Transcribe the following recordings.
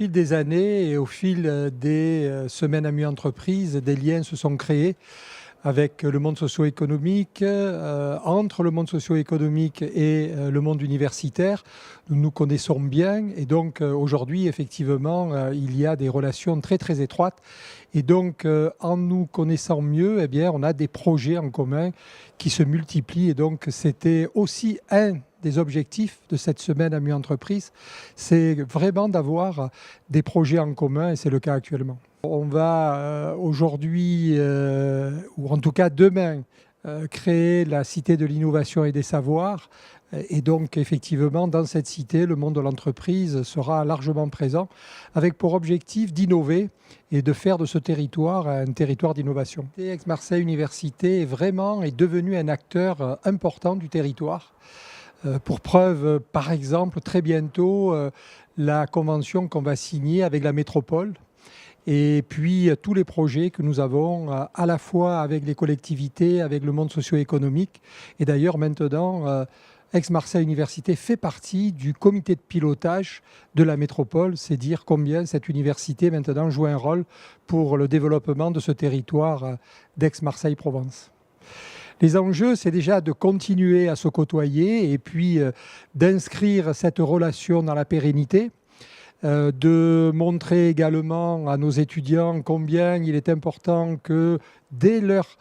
fil des années et au fil des semaines à mi-entreprise, des liens se sont créés avec le monde socio-économique, entre le monde socio-économique et le monde universitaire. Nous nous connaissons bien et donc aujourd'hui, effectivement, il y a des relations très très étroites. Et donc, en nous connaissant mieux, eh bien, on a des projets en commun qui se multiplient. Et donc, c'était aussi un des objectifs de cette semaine à mi-entreprise, c'est vraiment d'avoir des projets en commun et c'est le cas actuellement. On va aujourd'hui, ou en tout cas demain, créer la Cité de l'innovation et des savoirs. Et donc, effectivement, dans cette cité, le monde de l'entreprise sera largement présent, avec pour objectif d'innover et de faire de ce territoire un territoire d'innovation. Aix-Marseille Université est devenu un acteur important du territoire. Pour preuve, par exemple, très bientôt, la convention qu'on va signer avec la métropole. Et puis tous les projets que nous avons à la fois avec les collectivités, avec le monde socio-économique. Et d'ailleurs maintenant, Aix-Marseille Université fait partie du comité de pilotage de la métropole. C'est dire combien cette université maintenant joue un rôle pour le développement de ce territoire d'Aix-Marseille-Provence. Les enjeux, c'est déjà de continuer à se côtoyer et puis d'inscrire cette relation dans la pérennité. De montrer également à nos étudiants combien il est important que dès leur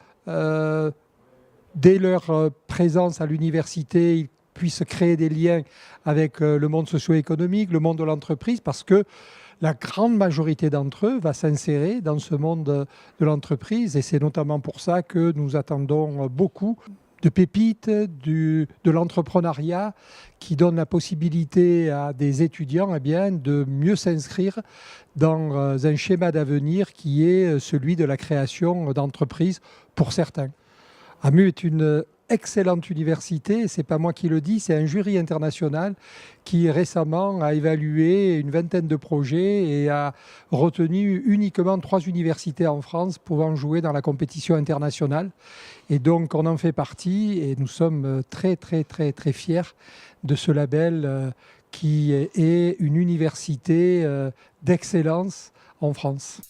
présence à l'université, ils puissent créer des liens avec le monde socio-économique, le monde de l'entreprise, parce que la grande majorité d'entre eux va s'insérer dans ce monde de l'entreprise et c'est notamment pour ça que nous attendons beaucoup de pépites, de l'entrepreneuriat qui donne la possibilité à des étudiants de mieux s'inscrire dans un schéma d'avenir qui est celui de la création d'entreprises pour certains. AMU est une excellente université, ce n'est pas moi qui le dis, c'est un jury international qui récemment a évalué une vingtaine de projets et a retenu uniquement 3 universités en France pouvant jouer dans la compétition internationale. Et donc on en fait partie et nous sommes très très très très fiers de ce label qui est une université d'excellence en France.